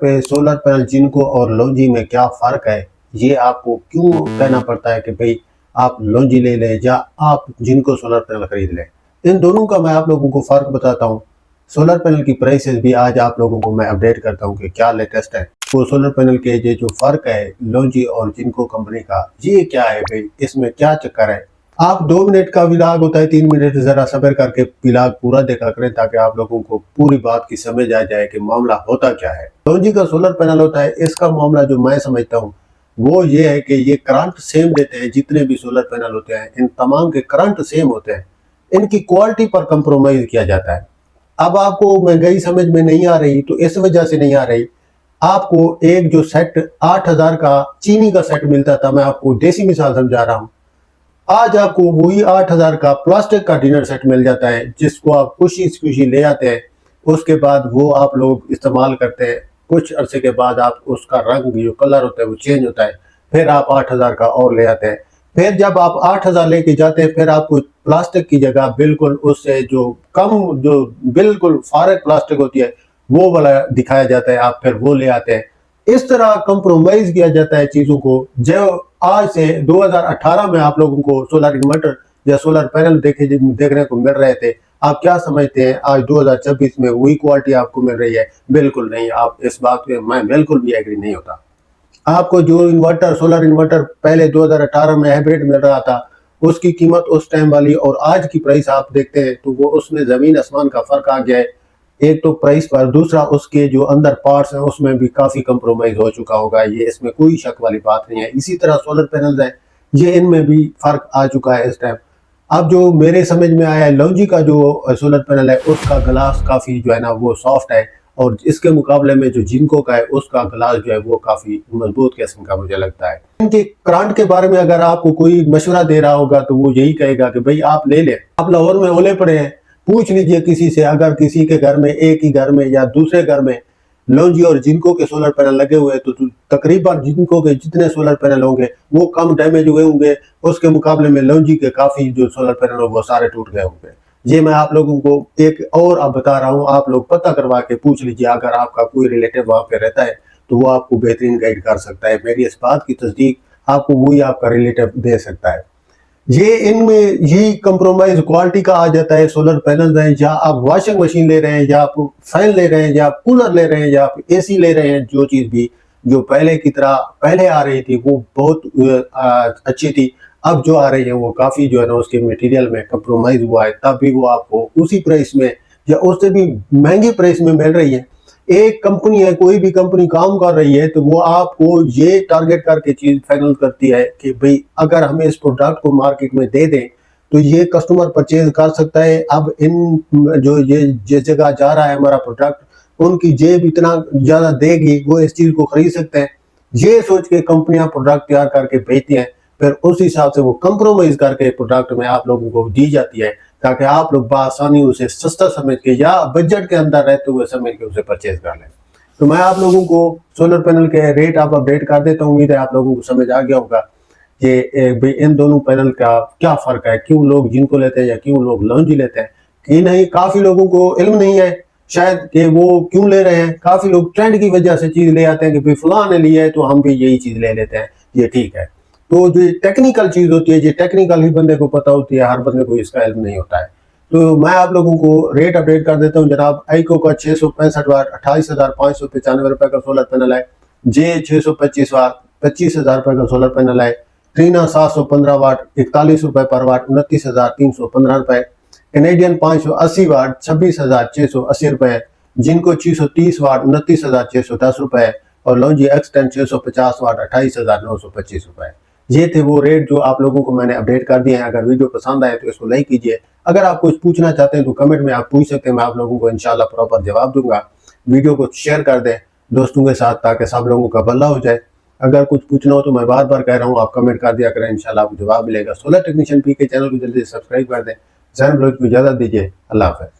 पे solar panel जिनको और लॉन्जी में क्या फ़र्क है, ये आपको क्यों कहना पड़ता है कि भाई आप लॉन्जी ले लें या आप जिनको सोलर पैनल खरीद लें। इन दोनों का मैं आप लोगों को फ़र्क बताता हूँ। सोलर पैनल की प्राइसेस भी आज आप लोगों को मैं अपडेट करता हूँ कि क्या लेटेस्ट है। वो सोलर पैनल के ये जो फ़र्क है लॉन्जी और जिनको कंपनी का, ये क्या है भाई, इसमें क्या चक्कर है। आप 2 मिनट का व्लॉग होता है, 3 मिनट ज़रा सब्र करके व्लॉग पूरा देखा करें ताकि आप लोगों को पूरी बात की समझ आ जाए कि मामला होता क्या है। लॉन्जी का सोलर पैनल होता है, इसका मामला जो मैं समझता हूँ वो ये है कि ये करंट सेम देते हैं। जितने भी सोलर पैनल होते हैं इन तमाम के करंट सेम होते हैं, इनकी क्वालिटी पर कंप्रोमाइज़ किया जाता है। अब आपको महंगाई समझ में नहीं आ रही तो इस वजह से नहीं आ रही। आपको एक जो सेट 8000 का चीनी का सेट मिलता था, मैं आपको देसी मिसाल समझा रहा हूँ, आज आपको वही 8000 का प्लास्टिक का डिनर सेट मिल जाता है जिसको आप खुशी खुशी ले आते हैं। उसके बाद वो आप लोग इस्तेमाल करते हैं, कुछ अरसे के बाद आप उसका रंग जो कलर होता है वो चेंज होता है, फिर आप 8000 का और ले आते हैं। फिर जब आप 8000 लेके जाते हैं फिर आपको प्लास्टिक की जगह बिल्कुल उससे जो कम, जो बिल्कुल फारग प्लास्टिक होती है वो वाला दिखाया जाता है, आप फिर वो ले आते हैं। इस तरह कंप्रोमाइज किया जाता है चीजों को। जो आज से 2018 में आप लोगों को सोलर इन्वर्टर या सोलर पैनल देखने को मिल रहे थे, आप क्या समझते हैं आज 2026 में वही क्वालिटी आपको मिल रही है? बिल्कुल नहीं। आप इस बात पे मैं बिल्कुल भी एग्री नहीं होता। आपको जो इन्वर्टर, सोलर इन्वर्टर पहले 2018 में हाइब्रिड मिल रहा था, उसकी कीमत उस टाइम वाली और आज की प्राइस आप देखते हैं तो वो उसमें जमीन आसमान का फर्क आ गया है। एक तो प्राइस पर, दूसरा उसके जो अंदर पार्ट्स हैं उसमें भी काफी कंप्रोमाइज हो चुका होगा, ये इसमें कोई शक वाली बात नहीं है। इसी तरह सोलर पैनल है, ये इनमें भी फर्क आ चुका है इस टाइम। अब जो मेरे समझ में आया है, लॉन्जी का जो सोलर पैनल है उसका ग्लास काफी जो है ना वो सॉफ्ट है, और इसके मुकाबले में जो जिनको का है उसका ग्लास जो है वो काफी मजबूत किस्म का मुझे लगता है। इनके करंट के बारे में अगर आपको कोई मशवरा दे रहा होगा तो वो यही कहेगा कि भाई आप ले लें। आप लाहौर में ओले पड़े हैं, पूछ लीजिए किसी से, अगर किसी के घर में, एक ही घर में या दूसरे घर में लॉन्जी और जिनको के सोलर पैनल लगे हुए हैं तो तकरीबन जिनको के जितने सोलर पैनल होंगे वो कम डैमेज हुए होंगे, उसके मुकाबले में लॉन्जी के काफी जो सोलर पैनल हो वो सारे टूट गए होंगे। ये मैं आप लोगों को एक और अब बता रहा हूँ, आप लोग पता करवा के पूछ लीजिए। अगर आपका कोई रिलेटिव वहां पे रहता है तो वो आपको बेहतरीन गाइड कर सकता है। मेरी इस बात की तस्दीक आपको वही आपका रिलेटिव दे सकता है। ये इनमें यही कंप्रोमाइज क्वालिटी का आ जाता है। सोलर पैनल है, या आप वॉशिंग मशीन ले रहे हैं, या आप फैन ले रहे हैं, या आप कूलर ले रहे हैं, या आप एसी ले रहे हैं, जो चीज भी जो पहले की तरह पहले आ रही थी वो बहुत अच्छी थी, अब जो आ रही है वो काफी जो है ना उसके मटेरियल में कंप्रोमाइज हुआ है, तब भी वो आपको उसी प्राइस में या उससे भी महंगी प्राइस में मिल रही है। एक कंपनी है, कोई भी कंपनी काम कर रही है तो वो आपको ये टारगेट करके चीज फाइनल करती है कि भाई अगर हम इस प्रोडक्ट को मार्केट में दे दें तो ये कस्टमर परचेज कर सकता है। अब इन जो ये जिस जगह जा रहा है हमारा प्रोडक्ट, उनकी जेब इतना ज्यादा देगी, वो इस चीज को खरीद सकते हैं। ये सोच के कंपनियां प्रोडक्ट तैयार करके बेचती हैं, फिर उस हिसाब से वो कंप्रोमाइज करके प्रोडक्ट में आप लोगों को दी जाती है ताकि आप लोग बआसानी उसे सस्ता समझ के या बजट के अंदर रहते हुए समझ के उसे परचेज कर लें। तो मैं आप लोगों को सोलर पैनल के रेट आप अपडेट कर देता हूँ। उम्मीद है आप लोगों को समझ आ गया होगा कि इन दोनों पैनल का क्या फर्क है, क्यों लोग जिनको लेते हैं या क्यों लोग लॉन्जी लेते हैं। कि नहीं, काफी लोगों को इल्म नहीं है शायद कि वो क्यों ले रहे हैं। काफी लोग ट्रेंड की वजह से चीज ले आते हैं कि भाई फलां ने लिया है तो हम भी यही चीज ले लेते हैं, ये ठीक है। तो जो टेक्निकल चीज होती है, ये टेक्निकल ही बंदे को पता होती है, हर बंदे को इसका इल्म नहीं होता है। तो मैं आप लोगों को रेट अपडेट कर देता हूँ। जनाब आइको का 665 वाट 28,595 रुपए का सोलर पैनल है। जे 625 वाट 25,000 रुपए का सोलर पैनल है। ट्रीना 715 वाट 41 रुपए पर वाट 29,315 रुपए। कैनेडियन 580 वाट 26,680 रुपए। जिनको 630 वाट 29,610 रुपए और लॉन्जी एक्सटेंड 650 वाट 28,925 रुपए। ये थे वो रेट जो आप लोगों को मैंने अपडेट कर दिए हैं। अगर वीडियो पसंद आए तो इसको लाइक कीजिए। अगर आप कुछ पूछना चाहते हैं तो कमेंट में आप पूछ सकते हैं, मैं आप लोगों को इंशाल्लाह प्रॉपर जवाब दूंगा। वीडियो को शेयर कर दें दोस्तों के साथ ताकि सब लोगों का भला हो जाए। अगर कुछ पूछना हो तो मैं बार बार कह रहा हूँ, आप कमेंट कर दिया करें, इंशाल्लाह आपको जवाब मिलेगा। सोलर टेक्नीशियन पी के चैनल को जल्दी सब्सक्राइब कर दें। जहन को इजाजत दीजिए। अल्लाह हाफ़िज़।